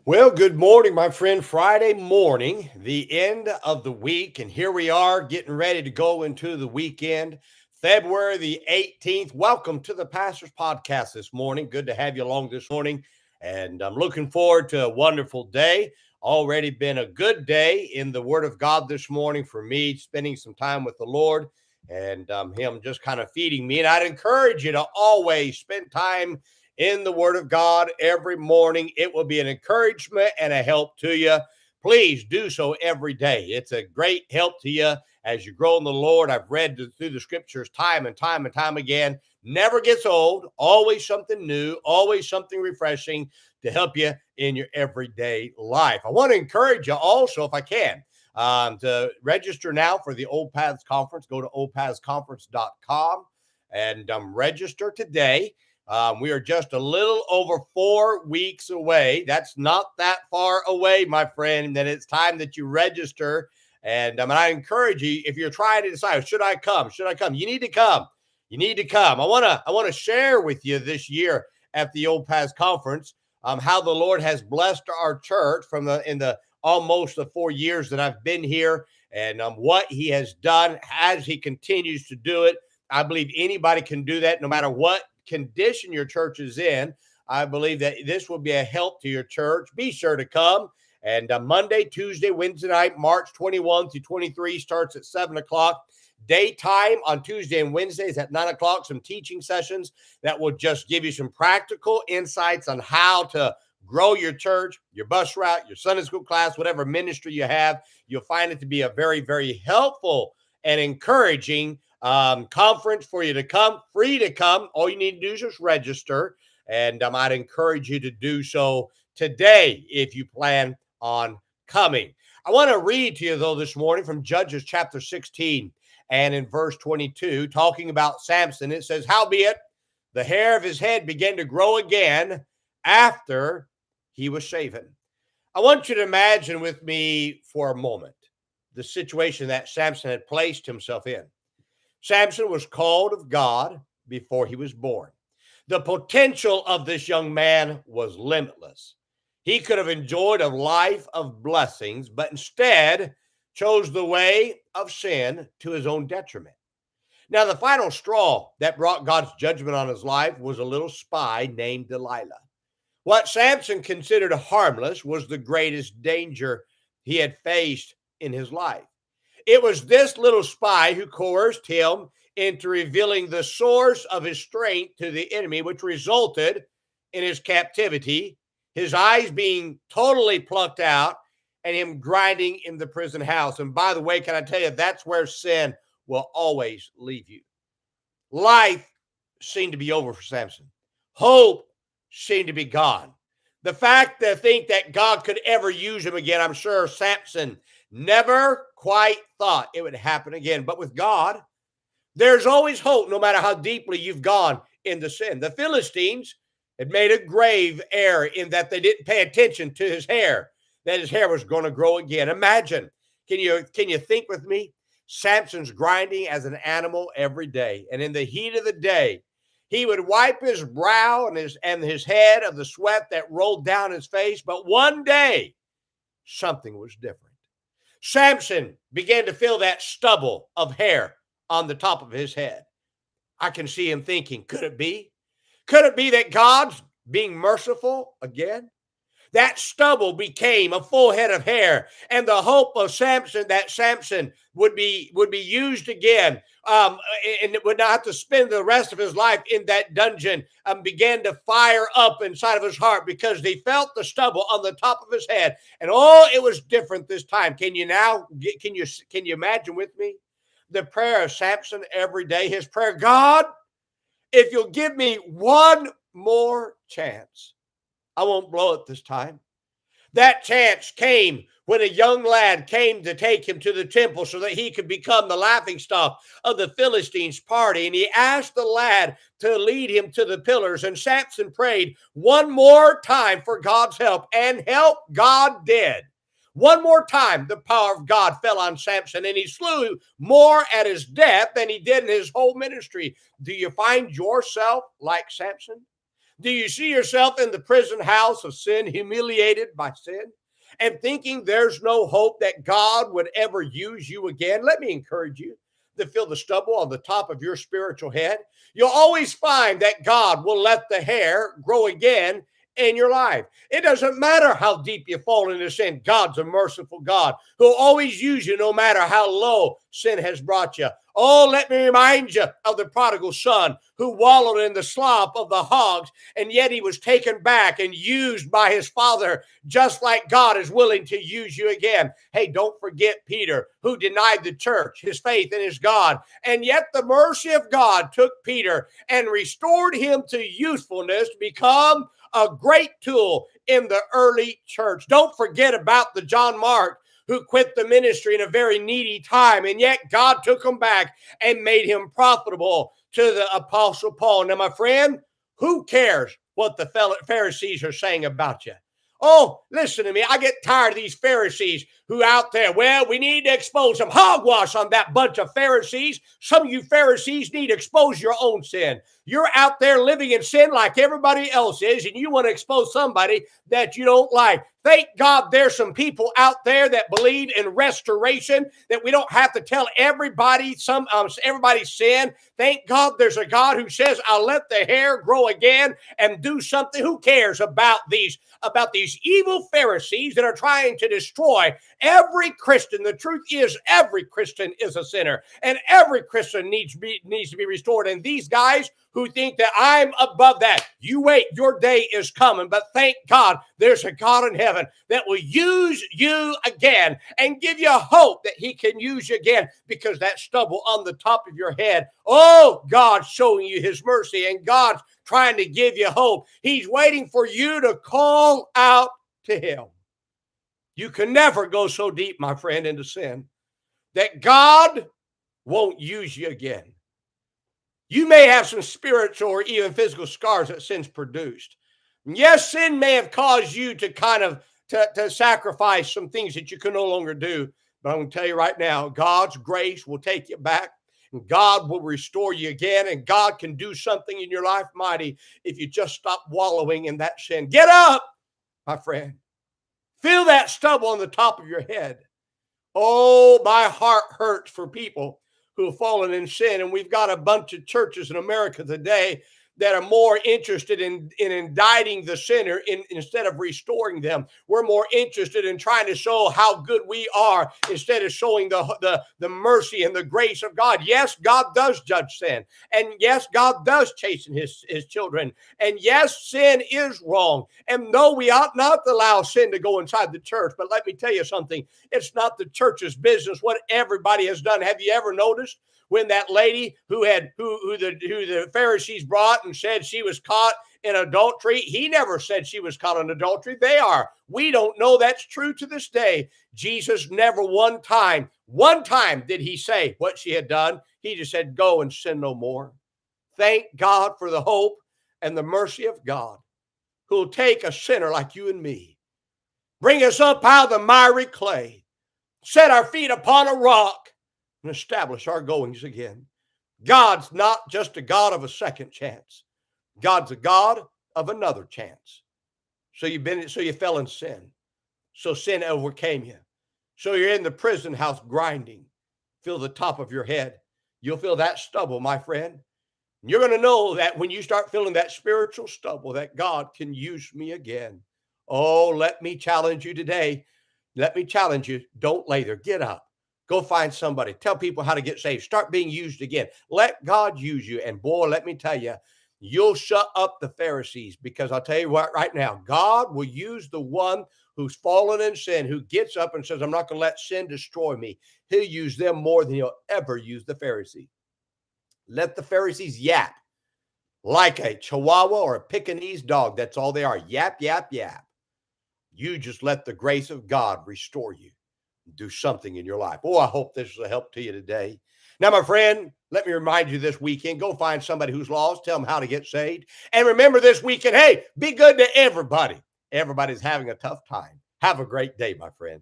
Well, good morning, my friend. Friday morning, the end of the week, and here we are getting ready to go into the weekend. February the 18th. Welcome to the Pastor's Podcast this morning. Good to have you along this morning, and I'm looking forward to a wonderful day. Already been a good day in the Word of God this morning for me, spending some time with the Lord and Him just kind of feeding me. And I'd encourage you to always spend time in the Word of God every morning. It will be an encouragement and a help to you. Please do so every day. It's a great help to you as you grow in the Lord. I've read through the scriptures time and time and time again. Never gets old, always something new, always something refreshing to help you in your everyday life. I want to encourage you also, if I can, to register now for the Old Paths Conference. Go to oldpathsconference.com and register today. We are just a little over 4 weeks away. That's not that far away, my friend. Then it's time that you register. And I encourage you, if you're trying to decide, should I come? Should I come? You need to come. You need to come. I want to share with you this year at the Old Paths Conference how the Lord has blessed our church in the almost the 4 years that I've been here, and what He has done as He continues to do it. I believe anybody can do that, no matter what condition your church is in. I believe that this will be a help to your church. Be sure to come. And Monday, Tuesday, Wednesday night, March 21 through 23 starts at 7 o'clock. Daytime on Tuesday and Wednesdays at 9 o'clock, some teaching sessions that will just give you some practical insights on how to grow your church, your bus route, your Sunday school class, whatever ministry you have. You'll find it to be a very, very helpful and encouraging conference for you to come, free to come. All you need to do is just register. And I'd encourage you to do so today if you plan on coming. I want to read to you, though, this morning from Judges chapter 16 and in verse 22, talking about Samson. It says, "Howbeit, the hair of his head began to grow again after he was shaven." I want you to imagine with me for a moment the situation that Samson had placed himself in. Samson was called of God before he was born. The potential of this young man was limitless. He could have enjoyed a life of blessings, but instead chose the way of sin to his own detriment. Now, the final straw that brought God's judgment on his life was a little spy named Delilah. What Samson considered harmless was the greatest danger he had faced in his life. It was this little spy who coerced him into revealing the source of his strength to the enemy, which resulted in his captivity, his eyes being totally plucked out, and him grinding in the prison house. And by the way, can I tell you, that's where sin will always leave you. Life seemed to be over for Samson. Hope seemed to be gone. The fact to think that God could ever use him again, I'm sure Samson never quite thought it would happen again. But with God, there's always hope, no matter how deeply you've gone into sin. The Philistines had made a grave error in that they didn't pay attention to his hair, that his hair was going to grow again. Imagine, can you think with me? Samson's grinding as an animal every day, and in the heat of the day, he would wipe his brow and his head of the sweat that rolled down his face. But one day, something was different. Samson began to feel that stubble of hair on the top of his head. I can see him thinking, could it be? Could it be that God's being merciful again? That stubble became a full head of hair, and the hope of Samson that Samson would be used again, and would not have to spend the rest of his life in that dungeon, began to fire up inside of his heart because he felt the stubble on the top of his head, and oh, it was different this time. Can you imagine with me the prayer of Samson every day? His prayer: God, if you'll give me one more chance, I won't blow it this time. That chance came when a young lad came to take him to the temple so that he could become the laughingstock of the Philistines' party. And he asked the lad to lead him to the pillars. And Samson prayed one more time for God's help, and help God did. One more time, the power of God fell on Samson, and he slew more at his death than he did in his whole ministry. Do you find yourself like Samson? Do you see yourself in the prison house of sin, humiliated by sin, and thinking there's no hope that God would ever use you again? Let me encourage you to feel the stubble on the top of your spiritual head. You'll always find that God will let the hair grow again in your life. It doesn't matter how deep you fall into sin. God's a merciful God who'll always use you no matter how low sin has brought you. Oh, let me remind you of the prodigal son who wallowed in the slop of the hogs, and yet he was taken back and used by his father, just like God is willing to use you again. Hey, don't forget Peter, who denied the church, his faith in his God, and yet the mercy of God took Peter and restored him to usefulness to become a great tool in the early church. Don't forget about the John Mark who quit the ministry in a very needy time, and yet God took him back and made him profitable to the Apostle Paul. Now, my friend, who cares what the Pharisees are saying about you? Oh, listen to me. I get tired of these Pharisees who out there, well, we need to expose them. Hogwash on that bunch of Pharisees. Some of you Pharisees need to expose your own sin. You're out there living in sin like everybody else is, and you want to expose somebody that you don't like. Thank God there's some people out there that believe in restoration, that we don't have to tell everybody everybody's sin. Thank God there's a God who says, I'll let the hair grow again and do something. Who cares about these evil Pharisees that are trying to destroy every Christian? The truth is, every Christian is a sinner, and every Christian needs to be restored. And these guys who think that I'm above that, you wait, your day is coming. But thank God there's a God in heaven that will use you again and give you hope that he can use you again, because that stubble on the top of your head, oh, God's showing you his mercy, and God's trying to give you hope. He's waiting for you to call out to him. You can never go so deep, my friend, into sin that God won't use you again. You may have some spiritual or even physical scars that sin's produced. And yes, sin may have caused you to kind of to sacrifice some things that you can no longer do. But I'm going to tell you right now, God's grace will take you back, and God will restore you again, and God can do something in your life mighty if you just stop wallowing in that sin. Get up, my friend. Feel that stubble on the top of your head. Oh, my heart hurts for people who have fallen in sin. And we've got a bunch of churches in America today that are more interested in indicting the sinner instead of restoring them. We're more interested in trying to show how good we are instead of showing the mercy and the grace of God. Yes, God does judge sin. And yes, God does chasten his children. And yes, sin is wrong. And no, we ought not to allow sin to go inside the church. But let me tell you something. It's not the church's business what everybody has done. Have you ever noticed when that lady who the Pharisees brought and said she was caught in adultery? He never said she was caught in adultery. They are. We don't know that's true to this day. Jesus never one time did he say what she had done. He just said, go and sin no more. Thank God for the hope and the mercy of God, who will take a sinner like you and me, bring us up out of the miry clay, set our feet upon a rock, and establish our goings again. God's not just a God of a second chance. God's a God of another chance. So you fell in sin. So sin overcame you. So you're in the prison house grinding. Feel the top of your head. You'll feel that stubble, my friend. And you're going to know that when you start feeling that spiritual stubble, that God can use me again. Oh, let me challenge you today. Let me challenge you. Don't lay there. Get up. Go find somebody. Tell people how to get saved. Start being used again. Let God use you. And boy, let me tell you, you'll shut up the Pharisees, because I'll tell you what, right now, God will use the one who's fallen in sin, who gets up and says, I'm not going to let sin destroy me. He'll use them more than he'll ever use the Pharisees. Let the Pharisees yap like a Chihuahua or a Pekingese dog. That's all they are. Yap, yap, yap. You just let the grace of God restore you. Do something in your life. Oh, I hope this is a help to you today. Now, my friend, let me remind you this weekend, go find somebody who's lost, tell them how to get saved. And remember this weekend, hey, be good to everybody. Everybody's having a tough time. Have a great day, my friend.